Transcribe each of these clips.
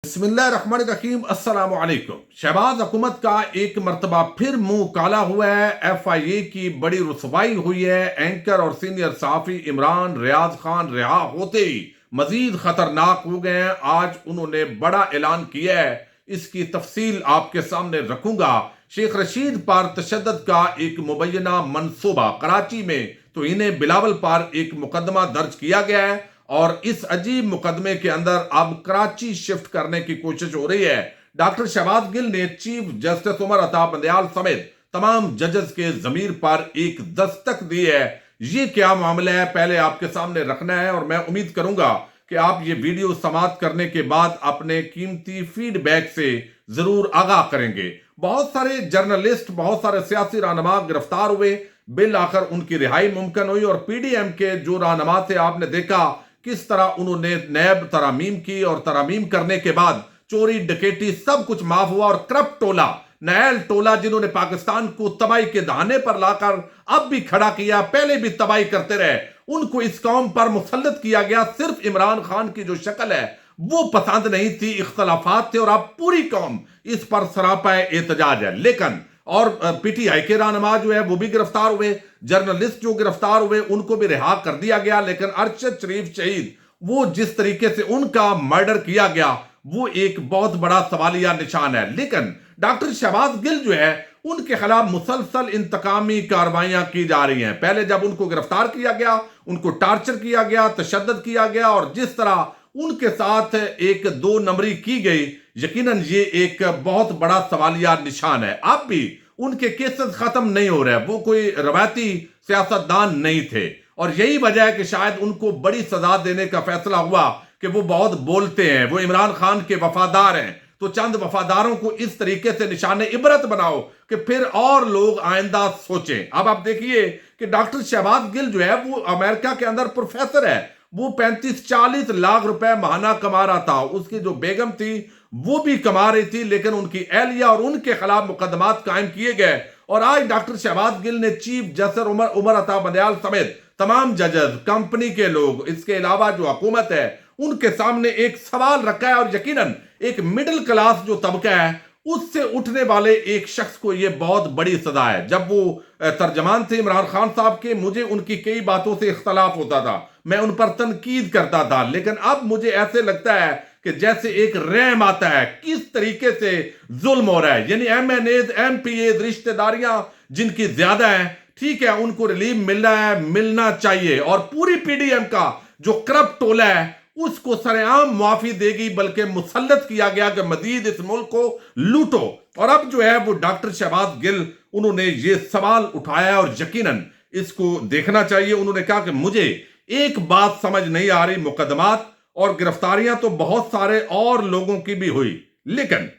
बिस्मिल्लाहिर्रहमानिर्रहीम अस्सलाम वालेकुम। शहबाज हुकूमत का एक मर्तबा फिर मुंह काला हुआ है। FIA की बड़ी रुसवाई हुई है। एंकर और सीनियर सहाफी इमरान रियाज खान रिहा होते ही मजीद खतरनाक हो गए हैं। आज उन्होंने बड़ा ऐलान किया है, इसकी तफसील आपके सामने रखूंगा। शेख रशीद पर तशद्दुद का एक मुबैना मंसूबा, कराची में तो इन्हें बिलावल पर एक मुकदमा दर्ज किया गया है और इस अजीब मुकदमे के अंदर अब कराची शिफ्ट करने की कोशिश हो रही है। डॉक्टर शहबाज गिल ने चीफ जस्टिस उमर अता बंदयाल समेत तमाम जजेस के जमीर पर एक दस्तक दी है। ये क्या मामला है, पहले आपके सामने रखना है और मैं उम्मीद करूंगा कि आप ये वीडियो समाप्त करने के बाद अपने कीमती फीडबैक से जरूर आगाह करेंगे। बहुत सारे जर्नलिस्ट, बहुत सारे सियासी रहनुमा गिरफ्तार हुए, बिल आखिर उनकी रिहाई मुमकिन हुई और PDM के जो रहनुमा थे, आपने देखा किस तरह उन्होंने नैब तरामीम की और तरामीम करने के बाद चोरी डकैती सब कुछ माफ हुआ और करप्ट टोला, नैल टोला, जिन्होंने पाकिस्तान को तबाही के दहाने पर लाकर अब भी खड़ा किया, पहले भी तबाही करते रहे, उनको इस कौम पर मुसल्लत किया गया। सिर्फ इमरान खान की जो शक्ल है वो पसंद नहीं थी, इख्तलाफात थे और अब पूरी कौम इस पर सरापा एहतजाज है। लेकिन और PTI के रहनुमा जो है वो भी गिरफ्तार हुए, जर्नलिस्ट जो गिरफ्तार हुए उनको भी रिहा कर दिया गया। लेकिन अरशद शरीफ शहीद, वो जिस तरीके से उनका मर्डर किया गया वो एक बहुत बड़ा सवालिया निशान है। लेकिन डॉक्टर शहबाज गिल जो है उनके खिलाफ मुसलसल इंतकामी कार्रवाइयां की जा रही हैं। पहले जब उनको गिरफ्तार किया गया, उनको टार्चर किया गया, तशद्दुद किया गया और जिस तरह उनके साथ एक दो नंबरी की गई, यकीनन ये एक बहुत बड़ा सवालिया निशान है। अब भी उनके केसेस खत्म नहीं हो रहे, वो कोई रवायती सियासतदान नहीं थे और यही वजह है कि शायद उनको बड़ी सजा देने का फैसला हुआ कि वो बहुत बोलते हैं, वो इमरान खान के वफादार हैं, तो चंद वफादारों को इस तरीके से निशाने इबरत बनाओ कि फिर और लोग आइंदा सोचें। अब आप देखिए कि डॉक्टर शहबाज गिल जो है वो अमेरिका के अंदर प्रोफेसर है, वो 35-40 लाख रुपए माहाना कमा रहा था, उसकी जो बेगम थी वो भी कमा रही थी, लेकिन उनकी एहलिया और उनके खिलाफ मुकदमात कायम किए गए। और आज डॉक्टर शहबाज गिल ने चीफ जस्टिस उमर अता बंदयाल समेत तमाम जजेस, कंपनी के लोग, इसके अलावा जो हुकूमत है उनके सामने एक सवाल रखा है और यकीनन एक मिडिल क्लास जो तबका है उससे उठने वाले एक शख्स को यह बहुत बड़ी सजा है। जब वो तर्जमान थे इमरान खान साहब के, मुझे उनकी कई बातों से इख्तलाफ होता था, मैं उन पर तनकीद करता था, लेकिन अब मुझे ऐसे लगता है कि जैसे एक रहम आता है किस तरीके से जुल्म हो रहा है। यानी MNAs, MPAs, रिश्तेदारियां जिनकी ज्यादा है, ठीक है, उनको रिलीफ मिल रहा है, मिलना चाहिए और पूरी PDM का जो करप्ट टोला है उसको सरेआम माफी देगी, बल्कि मुसल्लत किया गया कि मजीद इस मुल्क को लूटो। और अब जो है वो डॉक्टर शहबाज गिल, उन्होंने ये सवाल उठाया और यकीनन इसको देखना चाहिए। उन्होंने कहा कि मुझे एक बात समझ नहीं आ रही, मुकदमात और गिरफ्तारियां तो बहुत सारे और लोगों की भी हुई, लेकिन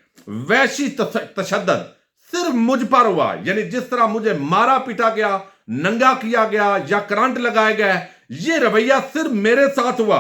वैसी तशद्दुद सिर्फ मुझ पर हुआ, यानी जिस तरह मुझे मारा पीटा गया, नंगा किया गया या करंट लगाया गया, ये रवैया सिर्फ मेरे साथ हुआ।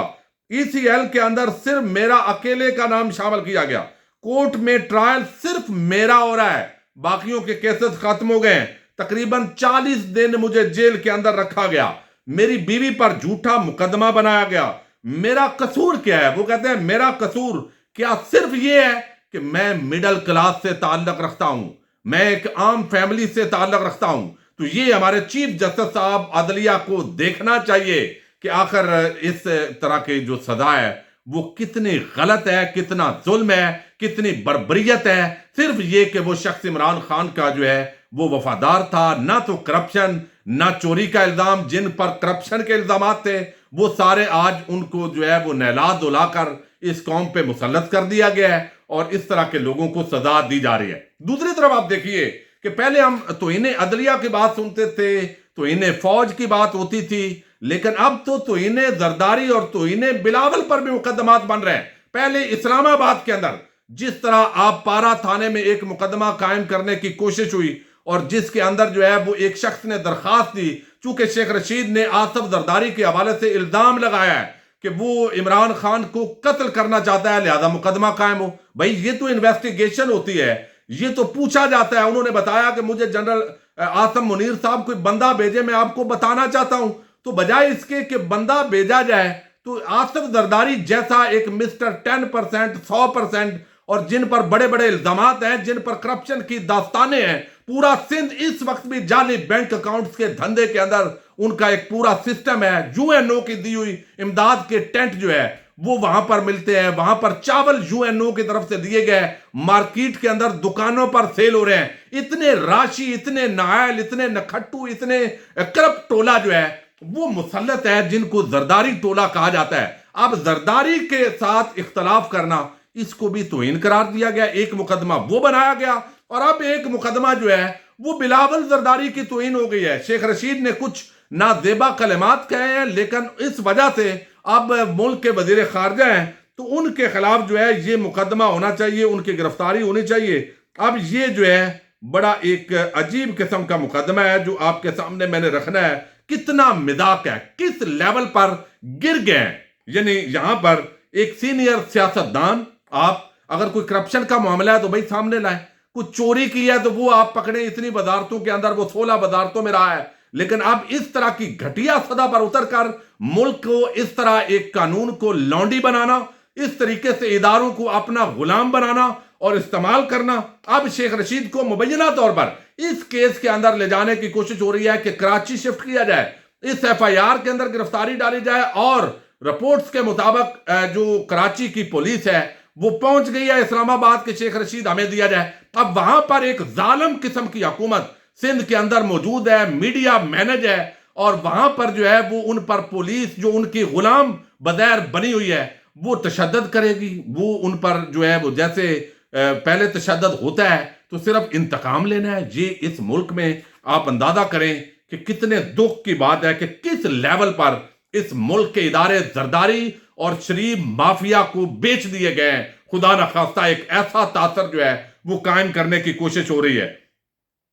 ECL के अंदर सिर्फ मेरा अकेले का नाम शामिल किया गया, कोर्ट में ट्रायल सिर्फ मेरा हो रहा है, बाकियों के केसेस खत्म हो गए। तकरीबन 40 दिन मुझे जेल के अंदर रखा गया, मेरी बीवी पर झूठा मुकदमा बनाया गया। मेरा कसूर क्या है? वो कहते हैं मेरा कसूर क्या सिर्फ ये है कि मैं मिडिल क्लास से ताल्लुक रखता हूं, मैं एक आम फैमिली से ताल्लुक रखता हूं। तो ये हमारे चीफ जस्टिस साहब अदलिया को देखना चाहिए कि आखिर इस तरह की जो सजा है वो कितनी गलत है, कितना जुल्म है, कितनी बर्बरियत है। सिर्फ ये कि वो शख्स इमरान खान का जो है वो वफादार था, ना तो करप्शन ना चोरी का इल्जाम, जिन पर करप्शन के इल्जाम थे वो सारे आज उनको जो है वो नहला धुलाकर इस कौम पे मुसल्लत कर दिया गया है और इस तरह के लोगों को सजा दी जा रही है। दूसरी तरफ आप देखिए कि पहले हम तो इन्हें अदलिया की बात सुनते थे, तो इन्हें फौज की बात होती थी, लेकिन अब तो इन्हें जरदारी और तो इन्हें बिलावल पर भी मुकदमात बन रहे हैं। पहले इस्लामाबाद के अंदर जिस तरह आप पारा थाने में एक मुकदमा कायम करने की कोशिश हुई और जिसके अंदर जो है वो एक शख्स ने दरखास्त दी, चूंकि शेख रशीद ने आसफ जरदारी के हवाले से इल्जाम लगाया है कि वो इमरान खान को कत्ल करना चाहता है, लिहाजा मुकदमा कायम हो। भाई ये तो इन्वेस्टिगेशन होती है, ये तो पूछा जाता है। उन्होंने बताया कि मुझे जनरल आसम मुनीर साहब कोई बंदा भेजे, मैं आपको बताना चाहता हूं, तो बजाय इसके कि बंदा भेजा जाए تو आसिफ जरदारी जैसा एक मिस्टर 10%, 100% और जिन पर बड़े बड़े इल्जामात हैं, जिन पर करप्शन की दास्तानें हैं, पूरा सिंध इस वक्त भी जाली बैंक अकाउंट्स के धंधे के अंदर उनका एक पूरा सिस्टम है। यूएनओ की दी हुई इमदाद के टेंट जो है वो वहां पर मिलते हैं, वहां पर चावल यूएनओ की तरफ से दिए गए मार्केट के अंदर दुकानों पर सेल हो रहे हैं। इतने राशि, इतने नायल, इतने नखट्टू, इतने करप्ट टोला जो है वो मुसल्लत है, जिनको जरदारी टोला कहा जाता है। अब जरदारी के साथ इख्तलाफ करना, इसको भी तौहीन करार दिया गया, एक मुकदमा वो बनाया गया और अब एक मुकदमा जो है वो बिलावल जरदारी की तौहीन हो गई है। शेख रशीद ने कुछ नाजेबा कलमात कहे हैं, लेकिन इस वजह से अब मुल्क के वजीर खारजा हैं तो उनके खिलाफ जो है ये मुकदमा होना चाहिए, उनकी गिरफ्तारी होनी चाहिए। अब ये जो है बड़ा एक अजीब किस्म का मुकदमा है जो आपके सामने मैंने रखना है। कितना मिजाक है, किस लेवल पर गिर गए। यानी यहां पर एक सीनियर सियासतदान, आप अगर कोई करप्शन का मामला है तो भाई सामने लाए, कुछ चोरी की है तो वो आप पकड़े, इतनी वजारतों के अंदर वो 16 वजारतों में रहा है। लेकिन अब इस तरह की घटिया सतह पर उतरकर मुल्क को इस तरह एक कानून को लौंडी बनाना, इस तरीके से इदारों को अपना गुलाम बनाना और इस्तेमाल करना। अब शेख रशीद को मुबैना तौर पर इस केस के अंदर ले जाने की कोशिश हो रही है कि कराची शिफ्ट किया जाए, इस एफआईआर के अंदर गिरफ्तारी डाली जाए और रिपोर्ट्स के मुताबिक जो कराची की पुलिस है वो पहुंच गई है इस्लामाबाद के, शेख रशीद हमें दिया जाए। अब वहां पर एक जालिम किस्म की हुकूमत सिंध के अंदर मौजूद है, मीडिया मैनेज है और वहां पर जो है वो उन पर पुलिस जो उनकी गुलाम बदैर बनी हुई है वो तशद्दद करेगी। वो उन पर जो है वो जैसे पहले तशद्दद होता है तो सिर्फ इंतकाम लेना है। ये इस मुल्क में आप अंदाजा करें कि कितने दुख की बात है कि किस लेवल पर इस मुल्क के इदारे जरदारी और शरीफ माफिया को बेच दिए गए हैं। खुदा न खास्ता एक ऐसा तासर जो है वो कायम करने की कोशिश हो रही है।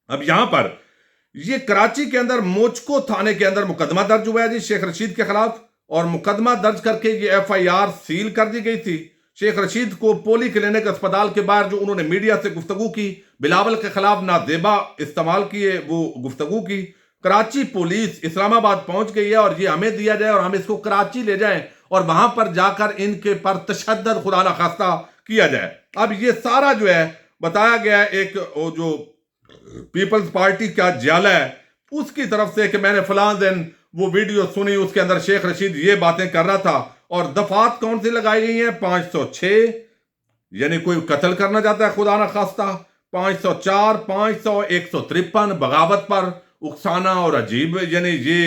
अब यहां पर ये कराची के अंदर मोचको थाने के अंदर मुकदमा दर्ज हुआ है जी शेख रशीद के खिलाफ, और मुकदमा दर्ज करके ये एफआईआर सील कर दी गई थी। शेख रशीद को पोली क्लिनिक अस्पताल के बाहर जो उन्होंने मीडिया से गुफ्तगू की, बिलावल के खिलाफ नाजेबा इस्तेमाल किए, वो गुफ्तगू की। कराची पुलिस इस्लामाबाद पहुंच गई है और ये हमें दिया जाए और हम इसको कराची ले जाएं और वहां पर जाकर इनके पर तशद्दद खुदा न खास्ता किया जाए। अब ये सारा जो है बताया गया एक जो पीपल्स पार्टी का जाला है उसकी तरफ से कि मैंने फलां दिन वो वीडियो सुनी, उसके अंदर शेख रशीद ये बातें कर रहा था। और दफात कौन सी लगाई गई हैं? 506, यानी कोई कत्ल करना चाहता है खुदा न खास्ता। 504, 500, 153 बगावत पर उकसाना और अजीब, यानी ये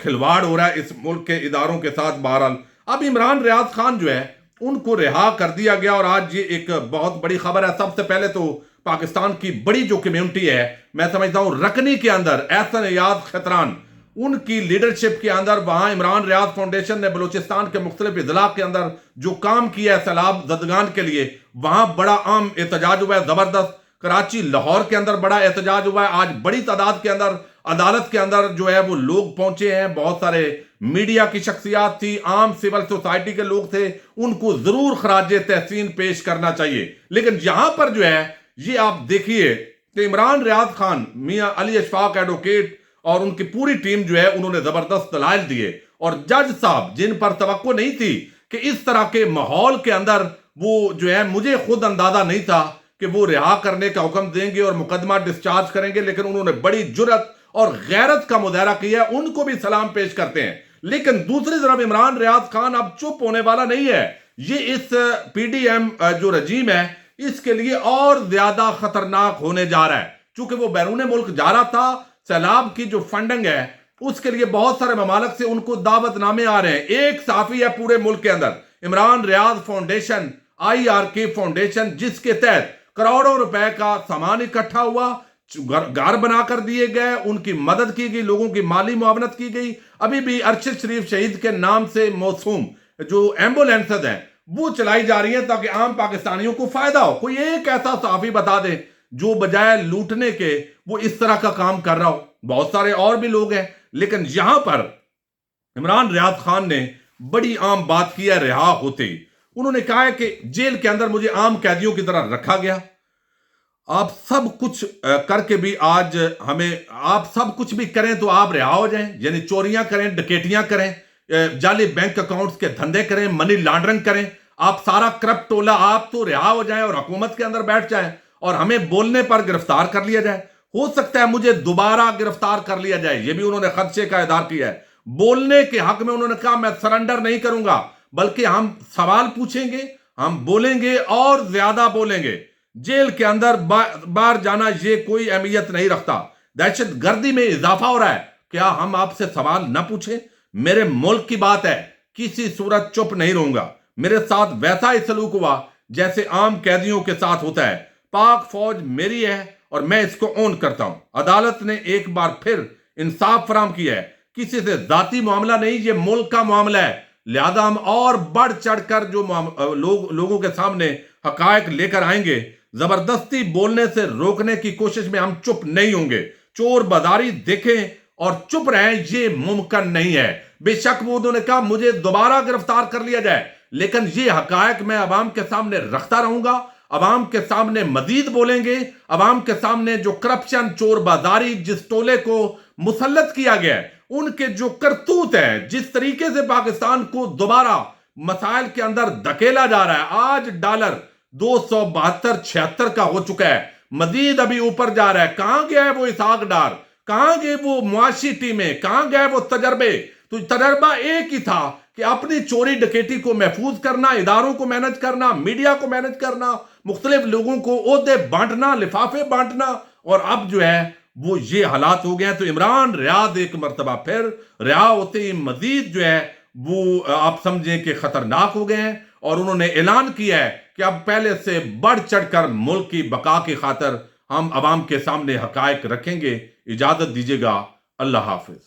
खिलवाड़ हो रहा है इस मुल्क के इदारों के साथ। बहरहाल अब इमरान रियाज खान जो है उनको रिहा कर दिया गया और आज ये एक बहुत बड़ी खबर है। सबसे पहले तो पाकिस्तान की बड़ी जो कम्युनिटी है, मैं समझता हूं रकनी के अंदर एहसन याद खतरान, उनकी लीडरशिप के अंदर वहां इमरान रियाज फाउंडेशन ने बलूचिस्तान के मुख्तलिफ इजला के अंदर जो काम किया है सैलाब जदगान के लिए, वहां बड़ा आम एहतजाज हुआ है जबरदस्त। कराची लाहौर के अंदर बड़ा एहतजाज हुआ है। आज बड़ी तादाद के अंदर अदालत के अंदर जो है वो लोग पहुंचे हैं, बहुत सारे मीडिया की शख्सियात थी, आम सिविल सोसाइटी के लोग थे, उनको जरूर खराज तहसीन पेश करना चाहिए। लेकिन यहां पर जो है ये आप देखिए कि इमरान रियाज खान, मियां अली अशफाक एडवोकेट और उनकी पूरी टीम जो है उन्होंने जबरदस्त दलाइल दिए और जज साहब जिन पर तवक्को नहीं थी कि इस तरह के माहौल के अंदर वो जो है, मुझे खुद अंदाजा नहीं था कि वो रिहा करने का हुक्म देंगे और मुकदमा डिस्चार्ज करेंगे, लेकिन उन्होंने बड़ी जुर्रत और गैरत का मुजाहरा किया, उनको भी सलाम पेश करते हैं। लेकिन दूसरी तरफ इमरान रियाज खान अब चुप होने वाला नहीं है। ये इस पीडीएम जो रजीम है इसके लिए और ज्यादा खतरनाक होने जा रहा है, चूंकि वो बैरून मुल्क जा रहा था। सैलाब की जो फंडिंग है उसके लिए बहुत सारे ममालक से उनको दावतनामे आ रहे हैं। एक साफी है पूरे मुल्क के अंदर, Imran Riaz foundation, IRK foundation, जिसके तहत करोड़ों रुपए का सामान इकट्ठा हुआ, घर बनाकर दिए गए, उनकी मदद की गई, लोगों की माली मुआवनत की गई। अभी भी अरशद शरीफ शहीद के नाम से मौसूम जो एम्बुलेंसेज हैं वो चलाई जा रही है ताकि आम पाकिस्तानियों को फायदा हो। कोई एक ऐसा सहाफी बता दे जो बजाय लूटने के वो इस तरह का काम कर रहा हो। बहुत सारे और भी लोग हैं, लेकिन यहां पर इमरान रियाज खान ने बड़ी आम बात की है। रिहा होते ही उन्होंने कहा है कि जेल के अंदर मुझे आम कैदियों की तरह रखा गया, आप सब कुछ करके भी आज हमें, आप सब कुछ भी करें तो आप रिहा हो जाएं, यानी चोरियां करें, डकैतियां करें, जाली बैंक अकाउंट्स के धंधे करें, मनी लॉन्ड्रिंग करें, आप सारा करप्ट टोला आप तो रिहा हो जाएं और हुकूमत के अंदर बैठ जाएं और हमें बोलने पर गिरफ्तार कर लिया जाए। हो सकता है मुझे दोबारा गिरफ्तार कर लिया जाए, यह भी उन्होंने खदशे का इज़हार किया है। बोलने के हक में उन्होंने कहा मैं सरेंडर नहीं करूंगा, बल्कि हम सवाल पूछेंगे, हम बोलेंगे और ज्यादा बोलेंगे। जेल के अंदर बाहर जाना ये कोई अहमियत नहीं रखता। दहशत गर्दी में इजाफा हो रहा है, क्या हम आपसे सवाल ना पूछें? मेरे मुल्क की बात है, किसी सूरत चुप नहीं रहूंगा। मेरे साथ वैसा ही सलूक हुआ जैसे आम कैदियों के साथ होता है। पाक फौज मेरी है और मैं इसको ऑन करता हूं। अदालत ने एक बार फिर इंसाफ फराम किया है, किसी से जाती मामला नहीं, ये मुल्क का मामला है। लिहाजा हम और बढ़ चढ़कर जो लोगों के सामने हकायक लेकर आएंगे, जबरदस्ती बोलने से रोकने की कोशिश में हम चुप नहीं होंगे। चोर बाजारी देखें और चुप रहें, ये मुमकिन नहीं है। बेशक वो उन्होंने कहा मुझे दोबारा गिरफ्तार कर लिया जाए, लेकिन ये हकायक मैं अवाम के सामने रखता रहूंगा। अवाम के सामने मजीद बोलेंगे। अवाम के सामने जो करप्शन, चोर बाजारी, जिस टोले को मुसल्लत किया गया है, उनके जो करतूत है, जिस तरीके से पाकिस्तान को दोबारा मसाइल के अंदर धकेला जा रहा है। आज डॉलर 272-76 का हो चुका है, मजीद अभी ऊपर जा रहा है। कहां गया है वो इसहाक डार? कहां गए वो मुआशी टीमें? कहां गए वो तजर्बे? तो तजर्बा एक ही था कि अपनी चोरी डकैती को महफूज करना, इदारों को मैनेज करना, मीडिया को मैनेज करना, मुख्तलिफ लोगों को ओहदे बांटना, लिफाफे बांटना। और अब जो है वो ये हालात हो गए हैं। तो इमरान रियाद एक मरतबा फिर रिहा होते ही मजीद जो है वो आप समझें कि खतरनाक हो गए हैं और उन्होंने ऐलान किया है कि अब पहले से बढ़ चढ़कर मुल्क की बका की खातिर हम अवाम के सामने हकायक रखेंगे। इजाजत दीजिएगा, अल्लाह हाफिज।